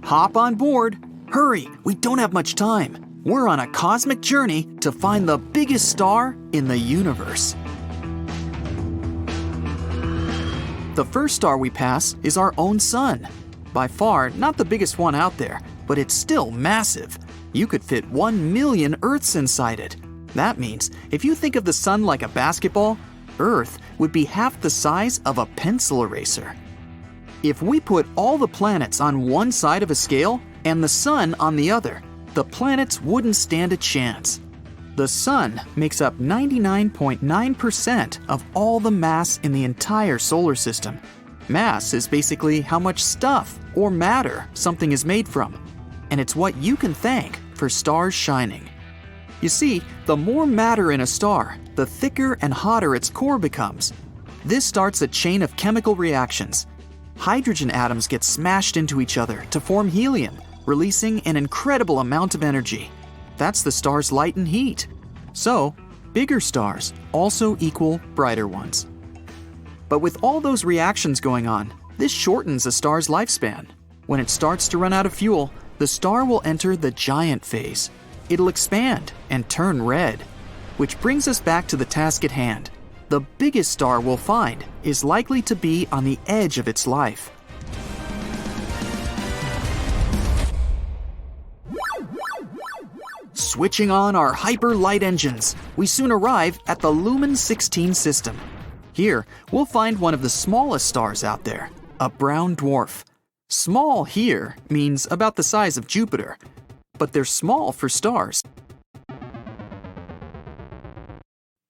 Hop on board. Hurry, we don't have much time. We're on a cosmic journey to find the biggest star in the universe. The first star we pass is our own sun. By far, not the biggest one out there, but it's still massive. You could fit 1 million Earths inside it. That means if you think of the sun like a basketball, Earth would be half the size of a pencil eraser. If we put all the planets on one side of a scale and the sun on the other, the planets wouldn't stand a chance. The sun makes up 99.9% of all the mass in the entire solar system. Mass is basically how much stuff or matter something is made from, and it's what you can thank for stars shining. You see, the more matter in a star, the thicker and hotter its core becomes. This starts a chain of chemical reactions. Hydrogen atoms get smashed into each other to form helium, releasing an incredible amount of energy. That's the star's light and heat. So, bigger stars also equal brighter ones. But with all those reactions going on, this shortens a star's lifespan. When it starts to run out of fuel, the star will enter the giant phase. It'll expand and turn red. Which brings us back to the task at hand. The biggest star we'll find is likely to be on the edge of its life. Switching on our hyper light engines, we soon arrive at the Lumen 16 system. Here, we'll find one of the smallest stars out there, a brown dwarf. Small here means about the size of Jupiter, but they're small for stars.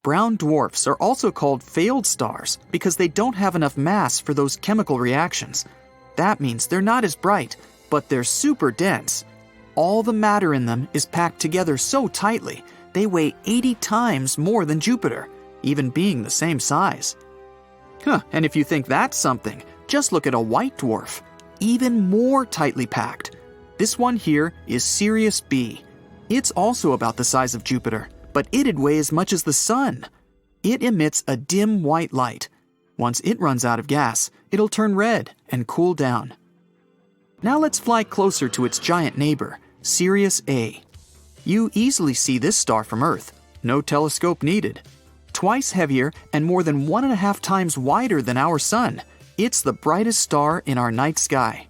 Brown dwarfs are also called failed stars because they don't have enough mass for those chemical reactions. That means they're not as bright, but they're super dense. All the matter in them is packed together so tightly, they weigh 80 times more than Jupiter, even being the same size. And if you think that's something, just look at a white dwarf, even more tightly packed. This one here is Sirius B. It's also about the size of Jupiter, but it'd weigh as much as the sun. It emits a dim white light. Once it runs out of gas, it'll turn red and cool down. Now let's fly closer to its giant neighbor, Sirius A. You easily see this star from Earth. No telescope needed. Twice heavier and more than 1.5 times wider than our sun. It's the brightest star in our night sky.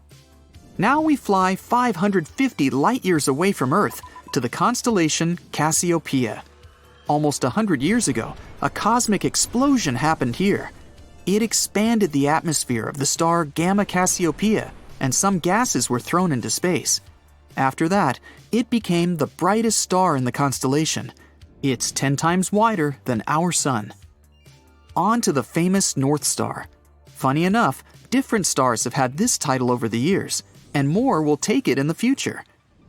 Now we fly 550 light-years away from Earth to the constellation Cassiopeia. Almost 100 years ago, a cosmic explosion happened here. It expanded the atmosphere of the star Gamma Cassiopeia, and some gases were thrown into space. After that, it became the brightest star in the constellation. It's 10 times wider than our sun. On to the famous North Star. Funny enough, different stars have had this title over the years, and more will take it in the future.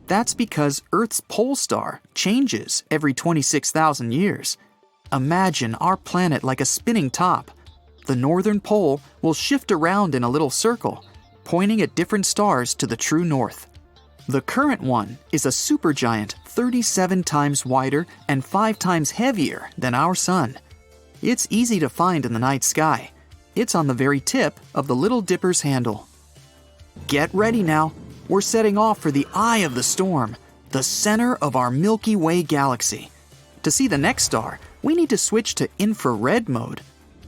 That's because Earth's pole star changes every 26,000 years. Imagine our planet like a spinning top. The northern pole will shift around in a little circle, pointing at different stars to the true north. The current one is a supergiant 37 times wider and 5 times heavier than our sun. It's easy to find in the night sky. It's on the very tip of the Little Dipper's handle. Get ready now. We're setting off for the eye of the storm, the center of our Milky Way galaxy. To see the next star, we need to switch to infrared mode.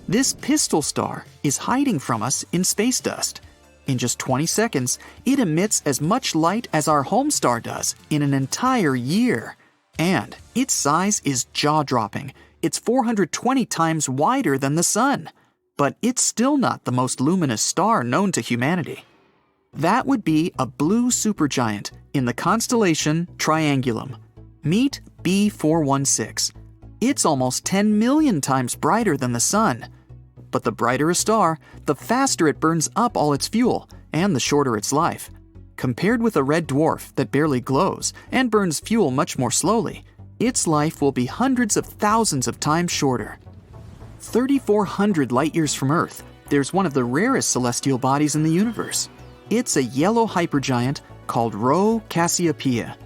This pistol star is hiding from us in space dust. In just 20 seconds, it emits as much light as our home star does in an entire year. And its size is jaw-dropping. It's 420 times wider than the sun. But it's still not the most luminous star known to humanity. That would be a blue supergiant in the constellation Triangulum. Meet B416. It's almost 10 million times brighter than the sun. But the brighter a star, the faster it burns up all its fuel, and the shorter its life. Compared with a red dwarf that barely glows and burns fuel much more slowly, its life will be hundreds of thousands of times shorter. 3,400 light-years from Earth, there's one of the rarest celestial bodies in the universe. It's a yellow hypergiant called Rho Cassiopeia.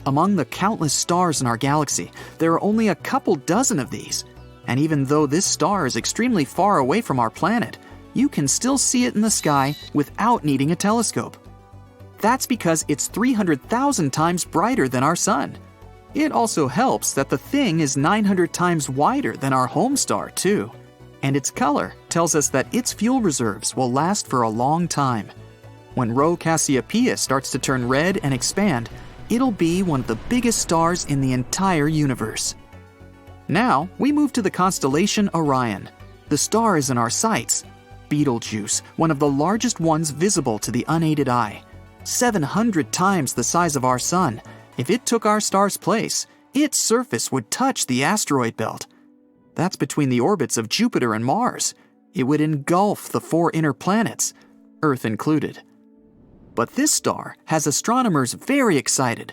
Among the countless stars in our galaxy, there are only a couple dozen of these. And even though this star is extremely far away from our planet, you can still see it in the sky without needing a telescope. That's because it's 300,000 times brighter than our sun. It also helps that the thing is 900 times wider than our home star, too. And its color tells us that its fuel reserves will last for a long time. When Rho Cassiopeia starts to turn red and expand, it'll be one of the biggest stars in the entire universe. Now, we move to the constellation Orion. The star is in our sights. Betelgeuse, one of the largest ones visible to the unaided eye. 700 times the size of our sun. If it took our star's place, its surface would touch the asteroid belt. That's between the orbits of Jupiter and Mars. It would engulf the 4 inner planets, Earth included. But this star has astronomers very excited.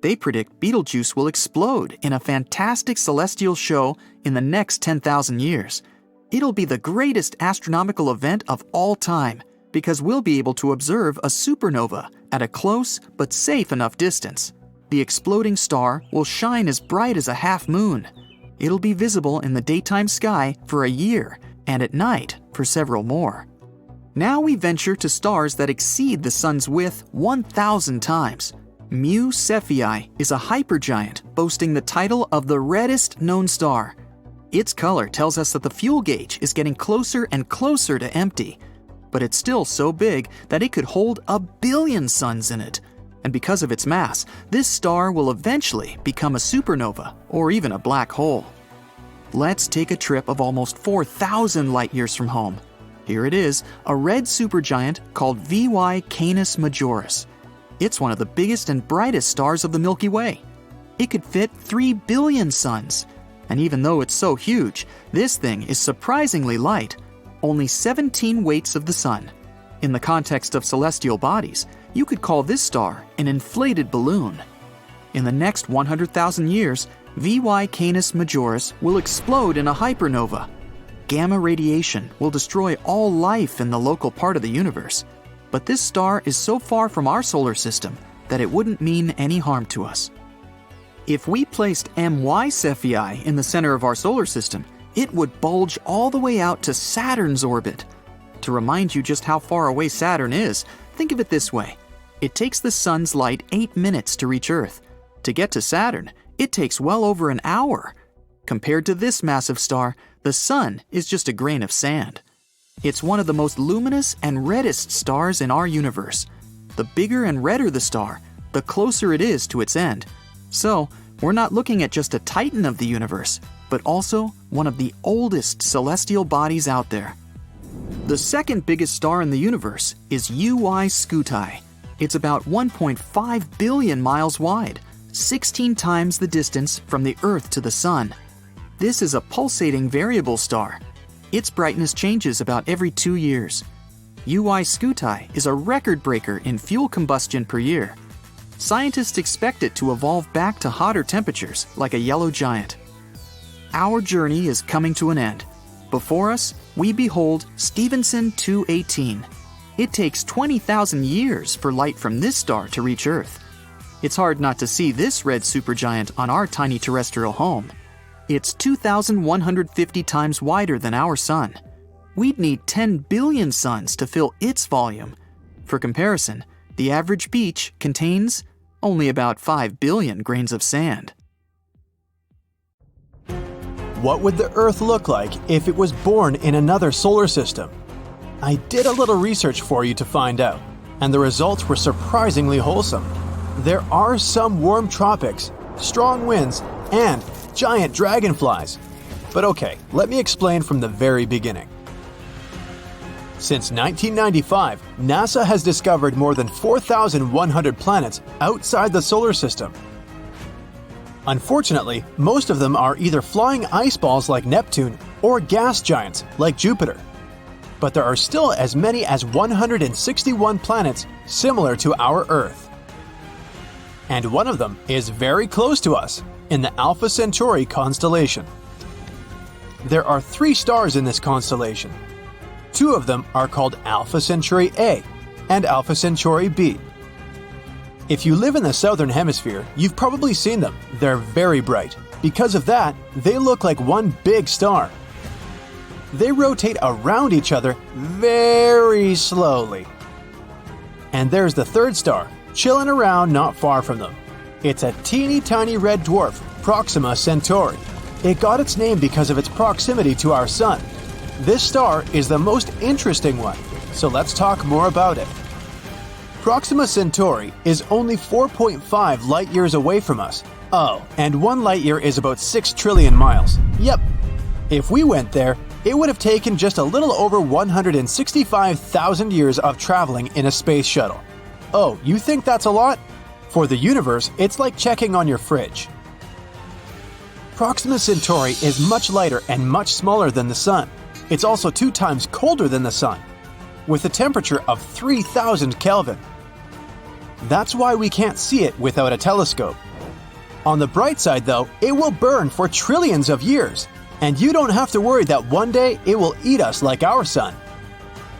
They predict Betelgeuse will explode in a fantastic celestial show in the next 10,000 years. It'll be the greatest astronomical event of all time because we'll be able to observe a supernova at a close but safe enough distance. The exploding star will shine as bright as a half moon. It'll be visible in the daytime sky for a year and at night for several more. Now we venture to stars that exceed the sun's width 1,000 times. Mu Cephei is a hypergiant boasting the title of the reddest known star. Its color tells us that the fuel gauge is getting closer and closer to empty, but it's still so big that it could hold 1 billion suns in it. And because of its mass, this star will eventually become a supernova or even a black hole. Let's take a trip of almost 4,000 light years from home. Here it is, a red supergiant called VY Canis Majoris. It's one of the biggest and brightest stars of the Milky Way. It could fit 3 billion suns. And even though it's so huge, this thing is surprisingly light, only 17 weights of the sun. In the context of celestial bodies, you could call this star an inflated balloon. In the next 100,000 years, VY Canis Majoris will explode in a hypernova. Gamma radiation will destroy all life in the local part of the universe. But this star is so far from our solar system that it wouldn't mean any harm to us. If we placed MY Cephei in the center of our solar system, it would bulge all the way out to Saturn's orbit. To remind you just how far away Saturn is, think of it this way. It takes the sun's light 8 minutes to reach Earth. To get to Saturn, it takes well over an hour. Compared to this massive star, the sun is just a grain of sand. It's one of the most luminous and reddest stars in our universe. The bigger and redder the star, the closer it is to its end. So, we're not looking at just a titan of the universe, but also one of the oldest celestial bodies out there. The second biggest star in the universe is UY Scuti. It's about 1.5 billion miles wide, 16 times the distance from the Earth to the Sun. This is a pulsating variable star. Its brightness changes about every 2 years. UY Scuti is a record breaker in fuel combustion per year. Scientists expect it to evolve back to hotter temperatures like a yellow giant. Our journey is coming to an end. Before us, we behold Stephenson 218. It takes 20,000 years for light from this star to reach Earth. It's hard not to see this red supergiant on our tiny terrestrial home. It's 2,150 times wider than our sun. We'd need 10 billion suns to fill its volume. For comparison, the average beach contains only about 5 billion grains of sand. What would the Earth look like if it was born in another solar system? I did a little research for you to find out, and the results were surprisingly wholesome. There are some warm tropics, strong winds, and giant dragonflies. But okay, let me explain from the very beginning. Since 1995, NASA has discovered more than 4,100 planets outside the solar system. Unfortunately, most of them are either flying ice balls like Neptune or gas giants like Jupiter. But there are still as many as 161 planets similar to our Earth. And one of them is very close to us, in the Alpha Centauri constellation. There are 3 stars in this constellation. 2 of them are called Alpha Centauri A and Alpha Centauri B. If you live in the southern hemisphere, you've probably seen them. They're very bright. Because of that, they look like one big star. They rotate around each other very slowly. And there's the third star, chilling around not far from them. It's a teeny tiny red dwarf, Proxima Centauri. It got its name because of its proximity to our Sun. This star is the most interesting one, so let's talk more about it. Proxima Centauri is only 4.5 light-years away from us. Oh, and 1 light-year is about 6 trillion miles. Yep. If we went there, it would have taken just a little over 165,000 years of traveling in a space shuttle. Oh, you think that's a lot? For the universe, it's like checking on your fridge. Proxima Centauri is much lighter and much smaller than the Sun. It's also 2 times colder than the Sun, with a temperature of 3,000 Kelvin. That's why we can't see it without a telescope. On the bright side, though, it will burn for trillions of years, and you don't have to worry that one day it will eat us like our Sun.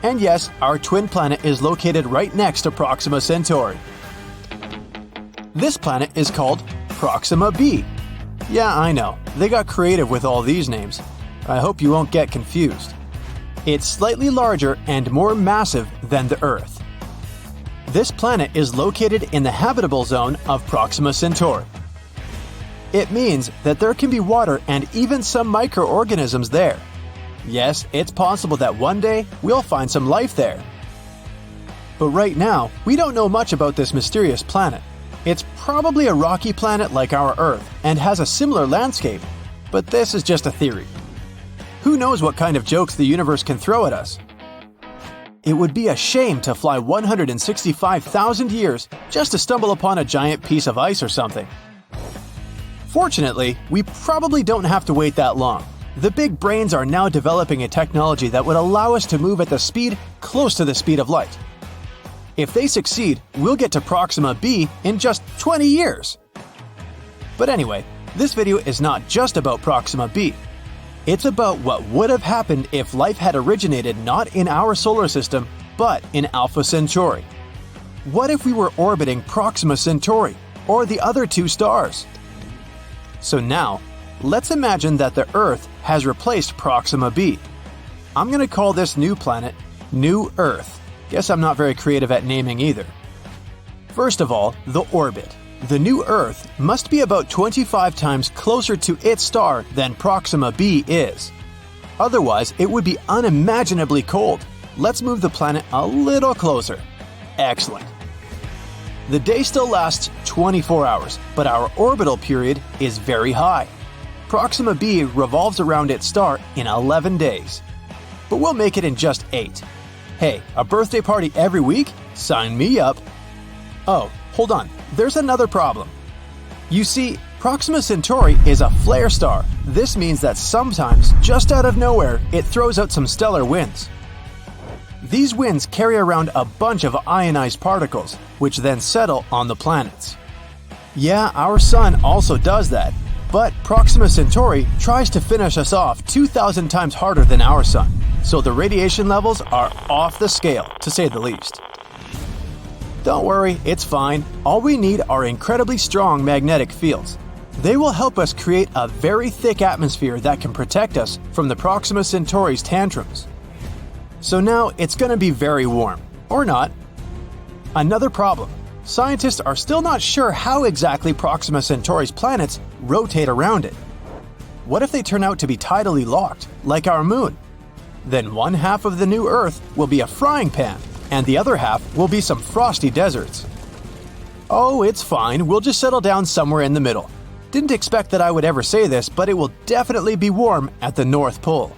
And yes, our twin planet is located right next to Proxima Centauri. This planet is called Proxima b. Yeah, I know, they got creative with all these names. I hope you won't get confused. It's slightly larger and more massive than the Earth. This planet is located in the habitable zone of Proxima Centauri. It means that there can be water and even some microorganisms there. Yes, it's possible that one day we'll find some life there. But right now, we don't know much about this mysterious planet. It's probably a rocky planet like our Earth and has a similar landscape, but this is just a theory. Who knows what kind of jokes the universe can throw at us? It would be a shame to fly 165,000 years just to stumble upon a giant piece of ice or something. Fortunately, we probably don't have to wait that long. The big brains are now developing a technology that would allow us to move at the speed close to the speed of light. If they succeed, we'll get to Proxima b in just 20 years. But anyway, this video is not just about Proxima b. It's about what would have happened if life had originated not in our solar system, but in Alpha Centauri. What if we were orbiting Proxima Centauri, or the other 2 stars? So now, let's imagine that the Earth has replaced Proxima b. I'm going to call this new planet New Earth. Guess I'm not very creative at naming either. First of all, the orbit. The new Earth must be about 25 times closer to its star than Proxima b is. Otherwise, it would be unimaginably cold. Let's move the planet a little closer. Excellent. The day still lasts 24 hours, but our orbital period is very high. Proxima b revolves around its star in 11 days. But we'll make it in just 8. Hey, a birthday party every week? Sign me up. Oh, hold on, there's another problem. You see, Proxima Centauri is a flare star. This means that sometimes, just out of nowhere, it throws out some stellar winds. These winds carry around a bunch of ionized particles, which then settle on the planets. Yeah, our Sun also does that, but Proxima Centauri tries to finish us off 2,000 times harder than our Sun, so the radiation levels are off the scale, to say the least. Don't worry, it's fine. All we need are incredibly strong magnetic fields. They will help us create a very thick atmosphere that can protect us from the Proxima Centauri's tantrums. So now it's going to be very warm, or not. Another problem. Scientists are still not sure how exactly Proxima Centauri's planets rotate around it. What if they turn out to be tidally locked, like our moon? Then one half of the new Earth will be a frying pan, and the other half will be some frosty deserts. Oh, it's fine, we'll just settle down somewhere in the middle. Didn't expect that I would ever say this, but it will definitely be warm at the North Pole.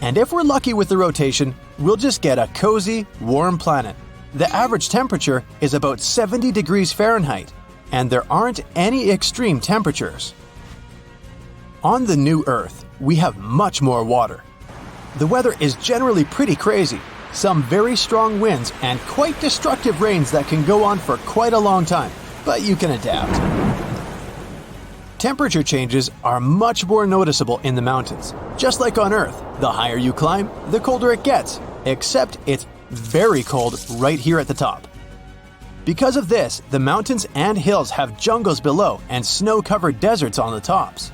And if we're lucky with the rotation, we'll just get a cozy, warm planet. The average temperature is about 70 degrees Fahrenheit, and there aren't any extreme temperatures. On the new Earth, we have much more water. The weather is generally pretty crazy, some very strong winds and quite destructive rains that can go on for quite a long time, but you can adapt. Temperature changes are much more noticeable in the mountains. Just like on Earth, the higher you climb, the colder it gets, except it's very cold right here at the top. Because of this, the mountains and hills have jungles below and snow-covered deserts on the tops.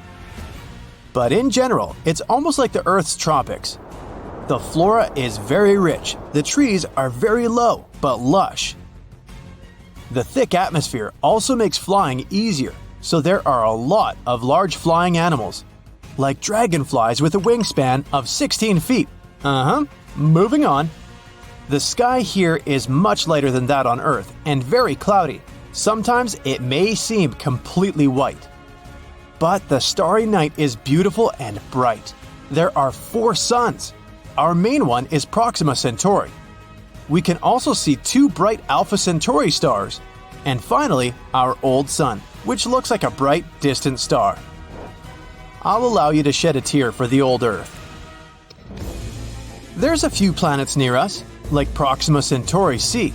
But in general, it's almost like the Earth's tropics. The flora is very rich, the trees are very low but lush. The thick atmosphere also makes flying easier, so there are a lot of large flying animals, like dragonflies with a wingspan of 16 feet. Moving on. The sky here is much lighter than that on Earth and very cloudy. Sometimes it may seem completely white. But the starry night is beautiful and bright. There are 4 suns. Our main one is Proxima Centauri. We can also see 2 bright Alpha Centauri stars. And finally, our old sun, which looks like a bright, distant star. I'll allow you to shed a tear for the old Earth. There's a few planets near us, like Proxima Centauri c.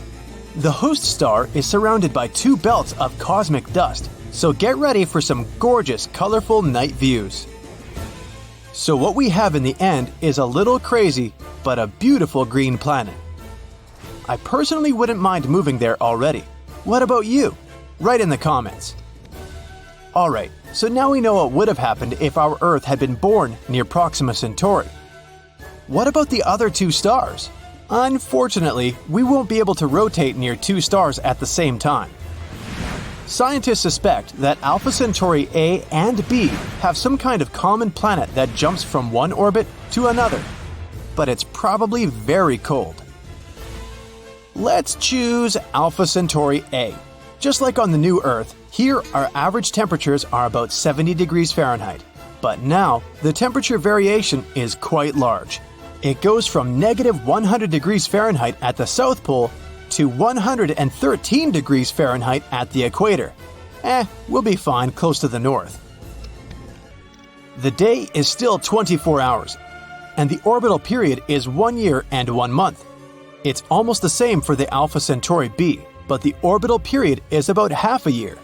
The host star is surrounded by 2 belts of cosmic dust, so get ready for some gorgeous, colorful night views. So what we have in the end is a little crazy, but a beautiful green planet. I personally wouldn't mind moving there already. What about you? Write in the comments. Alright, so now we know what would have happened if our Earth had been born near Proxima Centauri. What about the other 2 stars? Unfortunately, we won't be able to rotate near 2 stars at the same time. Scientists suspect that Alpha Centauri A and B have some kind of common planet that jumps from one orbit to another, but it's probably very cold. Let's choose Alpha Centauri A. Just like on the new Earth, here our average temperatures are about 70 degrees Fahrenheit, but now the temperature variation is quite large. It goes from negative 100 degrees Fahrenheit at the South Pole to 113 degrees Fahrenheit at the equator. We'll be fine close to the north. The day is still 24 hours, and the orbital period is 1 year and 1 month. It's almost the same for the Alpha Centauri B, but the orbital period is about half a year.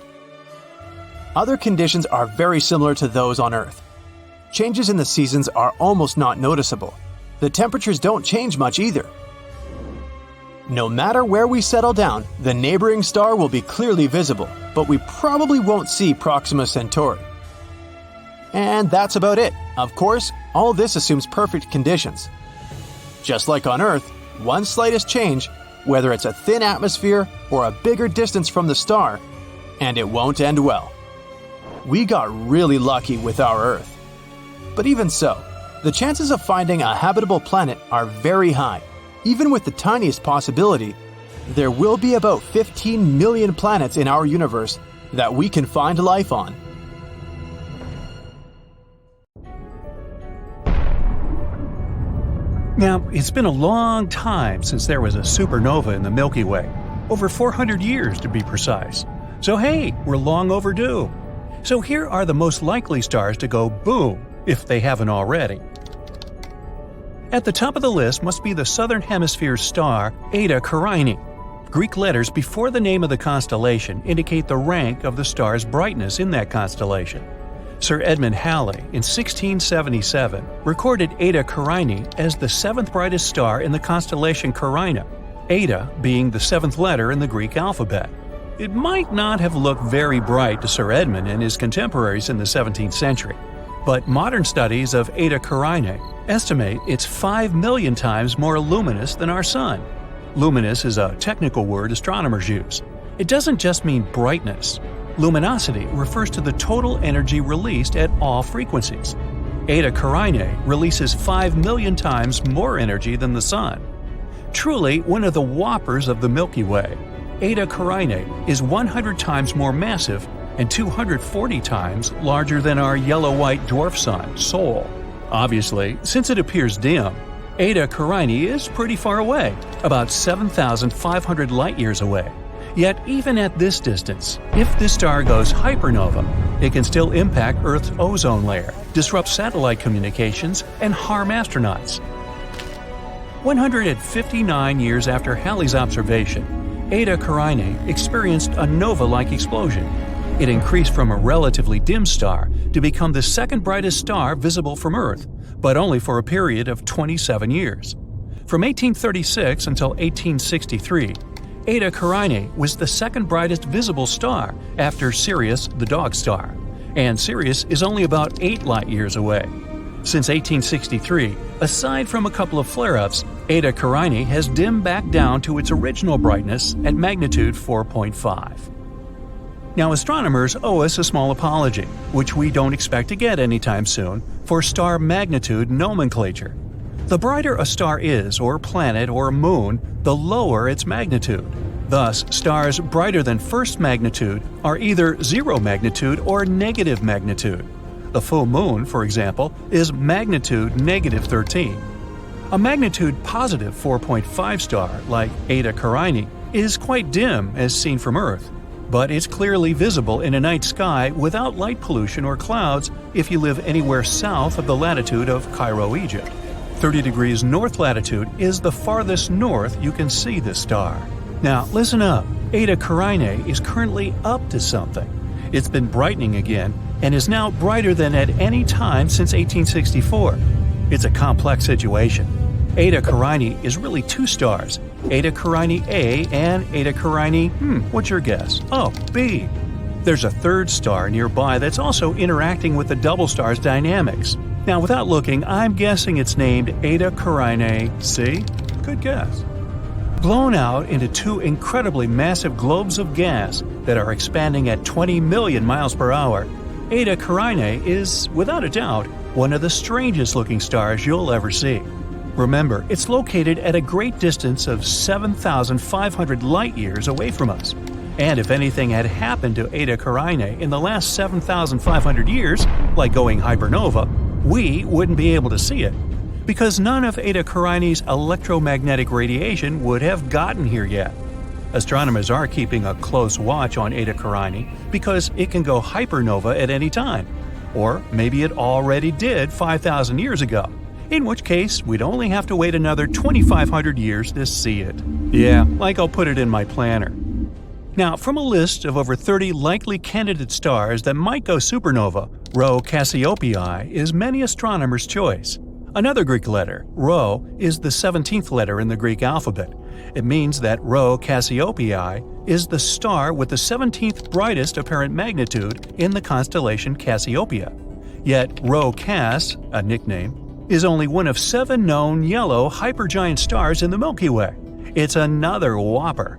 Other conditions are very similar to those on Earth. Changes in the seasons are almost not noticeable. The temperatures don't change much either. No matter where we settle down, the neighboring star will be clearly visible, but we probably won't see Proxima Centauri. And that's about it. Of course, all this assumes perfect conditions. Just like on Earth, one slightest change, whether it's a thin atmosphere or a bigger distance from the star, and it won't end well. We got really lucky with our Earth. But even so, the chances of finding a habitable planet are very high. Even with the tiniest possibility, there will be about 15 million planets in our universe that we can find life on. Now, it's been a long time since there was a supernova in the Milky Way. Over 400 years to be precise. So hey, we're long overdue. So here are the most likely stars to go boom, if they haven't already. At the top of the list must be the Southern Hemisphere star Eta Carinae. Greek letters before the name of the constellation indicate the rank of the star's brightness in that constellation. Sir Edmund Halley, in 1677, recorded Eta Carinae as the 7th brightest star in the constellation Carina, Eta being the 7th letter in the Greek alphabet. It might not have looked very bright to Sir Edmund and his contemporaries in the 17th century, but modern studies of Eta Carinae estimate it's 5 million times more luminous than our Sun. Luminous is a technical word astronomers use. It doesn't just mean brightness. Luminosity refers to the total energy released at all frequencies. Eta Carinae releases 5 million times more energy than the Sun. Truly one of the whoppers of the Milky Way, Eta Carinae is 100 times more massive and 240 times larger than our yellow-white dwarf sun, Sol. Obviously, since it appears dim, Eta Carinae is pretty far away, about 7,500 light-years away. Yet even at this distance, if this star goes hypernova, it can still impact Earth's ozone layer, disrupt satellite communications, and harm astronauts. 159 years after Halley's observation, Eta Carinae experienced a nova-like explosion. It increased from a relatively dim star to become the 2nd brightest star visible from Earth, but only for a period of 27 years. From 1836 until 1863, Eta Carinae was the 2nd brightest visible star after Sirius, the dog star, and Sirius is only about 8 light-years away. Since 1863, aside from a couple of flare-ups, Eta Carinae has dimmed back down to its original brightness at magnitude 4.5. Now, astronomers owe us a small apology, which we don't expect to get anytime soon, for star magnitude nomenclature. The brighter a star is, or planet, or moon, the lower its magnitude. Thus, stars brighter than first magnitude are either zero magnitude or negative magnitude. The full moon, for example, is magnitude negative 13. A magnitude positive 4.5 star, like Eta Carinae, is quite dim as seen from Earth, but it's clearly visible in a night sky without light pollution or clouds if you live anywhere south of the latitude of Cairo, Egypt. 30 degrees north latitude is the farthest north you can see this star. Now, listen up. Eta Carinae is currently up to something. It's been brightening again and is now brighter than at any time since 1864. It's a complex situation. Eta Carinae is really two stars, Eta Carinae A and Eta Carinae, what's your guess? Oh, B. There's a third star nearby that's also interacting with the double star's dynamics. Now, without looking, I'm guessing it's named Eta Carinae C. Good guess. Blown out into two incredibly massive globes of gas that are expanding at 20 million miles per hour, Eta Carinae is, without a doubt, one of the strangest looking stars you'll ever see. Remember, it's located at a great distance of 7,500 light-years away from us. And if anything had happened to Eta Carinae in the last 7,500 years, like going hypernova, we wouldn't be able to see it, because none of Eta Carinae's electromagnetic radiation would have gotten here yet. Astronomers are keeping a close watch on Eta Carinae because it can go hypernova at any time. Or maybe it already did 5,000 years ago, in which case we'd only have to wait another 2,500 years to see it. Yeah, like I'll put it in my planner. Now, from a list of over 30 likely candidate stars that might go supernova, Rho Cassiopeiae is many astronomers' choice. Another Greek letter, Rho, is the 17th letter in the Greek alphabet. It means that Rho Cassiopeiae is the star with the 17th brightest apparent magnitude in the constellation Cassiopeia. Yet Rho Cass, a nickname, is only one of 7 known yellow hypergiant stars in the Milky Way. It's another whopper.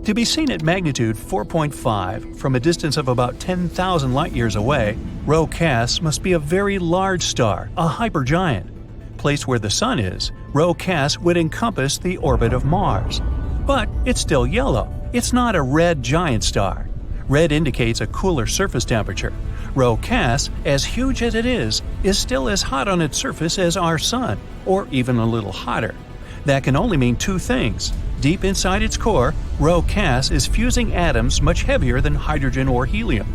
To be seen at magnitude 4.5 from a distance of about 10,000 light-years away, Rho Cass must be a very large star, a hypergiant. Placed where the Sun is, Rho Cass would encompass the orbit of Mars. But it's still yellow. It's not a red giant star. Red indicates a cooler surface temperature. Rho Cass, as huge as it is still as hot on its surface as our Sun, or even a little hotter. That can only mean two things. Deep inside its core, Rho Cass is fusing atoms much heavier than hydrogen or helium.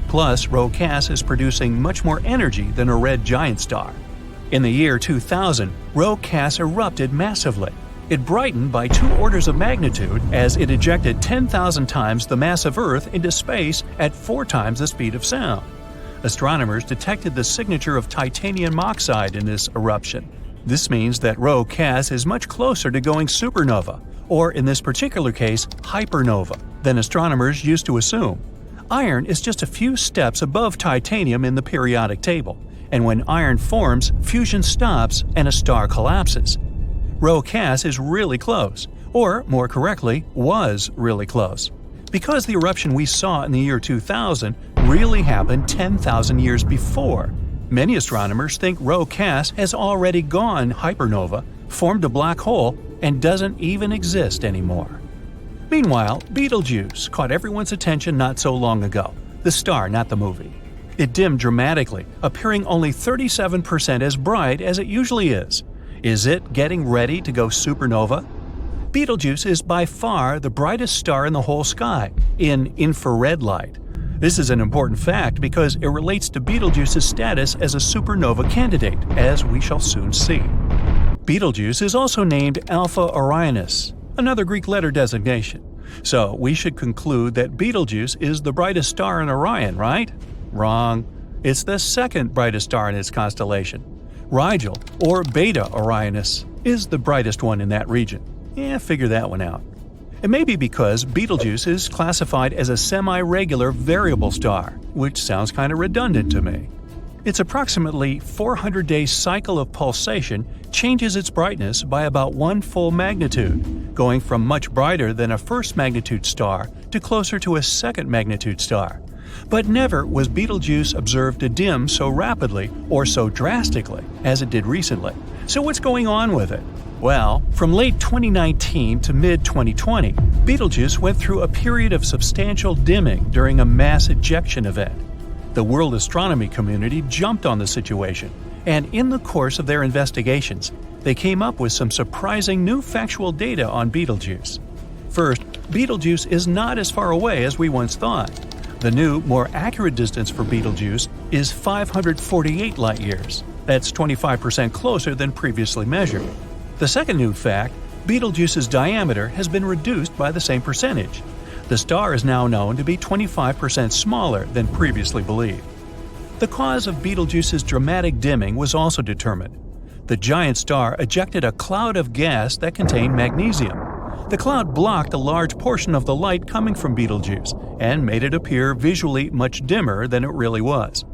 Plus, Rho Cass is producing much more energy than a red giant star. In the year 2000, Rho Cass erupted massively. It brightened by 2 orders of magnitude as it ejected 10,000 times the mass of Earth into space at 4 times the speed of sound. Astronomers detected the signature of titanium oxide in this eruption. This means that Rho Cass is much closer to going supernova, or in this particular case, hypernova, than astronomers used to assume. Iron is just a few steps above titanium in the periodic table, and when iron forms, fusion stops and a star collapses. Rho Cass is really close, or more correctly, was really close. Because the eruption we saw in the year 2000 really happened 10,000 years before, many astronomers think Rho Cass has already gone hypernova, formed a black hole, and doesn't even exist anymore. Meanwhile, Betelgeuse caught everyone's attention not so long ago. The star, not the movie. It dimmed dramatically, appearing only 37% as bright as it usually is. Is it getting ready to go supernova? Betelgeuse is by far the brightest star in the whole sky, in infrared light. This is an important fact because it relates to Betelgeuse's status as a supernova candidate, as we shall soon see. Betelgeuse is also named Alpha Orionis, another Greek letter designation. So we should conclude that Betelgeuse is the brightest star in Orion, right? Wrong. It's the second brightest star in its constellation. Rigel, or Beta Orionis, is the brightest one in that region. Figure that one out. It may be because Betelgeuse is classified as a semi-regular variable star, which sounds kind of redundant to me. Its approximately 400-day cycle of pulsation changes its brightness by about one full magnitude, going from much brighter than a first magnitude star to closer to a second magnitude star. But never was Betelgeuse observed to dim so rapidly or so drastically as it did recently. So what's going on with it? Well, from late 2019 to mid-2020, Betelgeuse went through a period of substantial dimming during a mass ejection event. The world astronomy community jumped on the situation, and in the course of their investigations, they came up with some surprising new factual data on Betelgeuse. First, Betelgeuse is not as far away as we once thought. The new, more accurate distance for Betelgeuse is 548 light-years. That's 25% closer than previously measured. The second new fact, Betelgeuse's diameter has been reduced by the same percentage. The star is now known to be 25% smaller than previously believed. The cause of Betelgeuse's dramatic dimming was also determined. The giant star ejected a cloud of gas that contained magnesium. The cloud blocked a large portion of the light coming from Betelgeuse and made it appear visually much dimmer than it really was.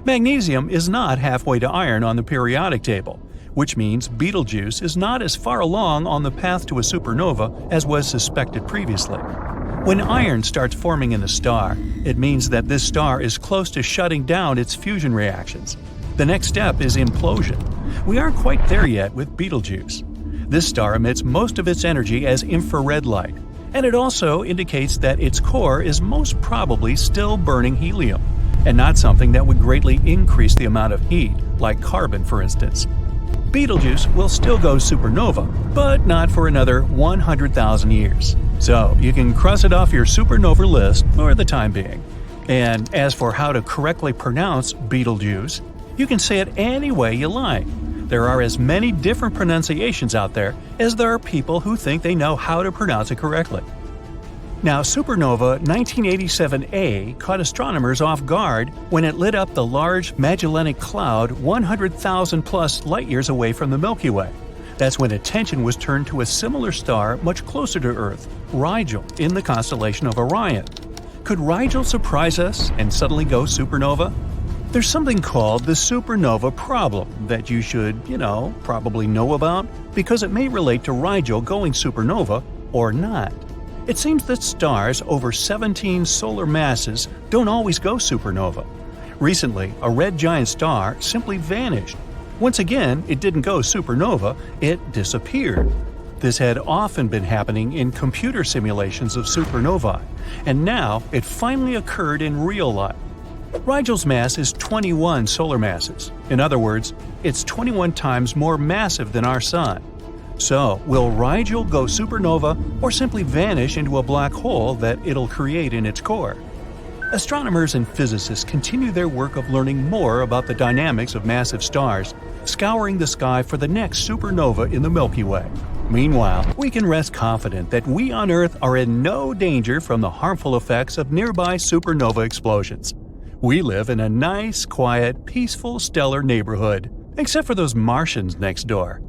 Magnesium is not halfway to iron on the periodic table, which means Betelgeuse is not as far along on the path to a supernova as was suspected previously. When iron starts forming in a star, it means that this star is close to shutting down its fusion reactions. The next step is implosion. We aren't quite there yet with Betelgeuse. This star emits most of its energy as infrared light, and it also indicates that its core is most probably still burning helium, and not something that would greatly increase the amount of heat, like carbon for instance. Betelgeuse will still go supernova, but not for another 100,000 years. So you can cross it off your supernova list for the time being. And as for how to correctly pronounce Betelgeuse, you can say it any way you like. There are as many different pronunciations out there as there are people who think they know how to pronounce it correctly. Now, supernova 1987A caught astronomers off guard when it lit up the Large Magellanic Cloud 100,000-plus light-years away from the Milky Way. That's when attention was turned to a similar star much closer to Earth, Rigel, in the constellation of Orion. Could Rigel surprise us and suddenly go supernova? There's something called the supernova problem that you should, probably know about because it may relate to Rigel going supernova or not. It seems that stars over 17 solar masses don't always go supernova. Recently, a red giant star simply vanished. Once again, it didn't go supernova, it disappeared. This had often been happening in computer simulations of supernovae, and now it finally occurred in real life. Rigel's mass is 21 solar masses. In other words, it's 21 times more massive than our Sun. So, will Rigel go supernova or simply vanish into a black hole that it'll create in its core? Astronomers and physicists continue their work of learning more about the dynamics of massive stars, scouring the sky for the next supernova in the Milky Way. Meanwhile, we can rest confident that we on Earth are in no danger from the harmful effects of nearby supernova explosions. We live in a nice, quiet, peaceful, stellar neighborhood, except for those Martians next door.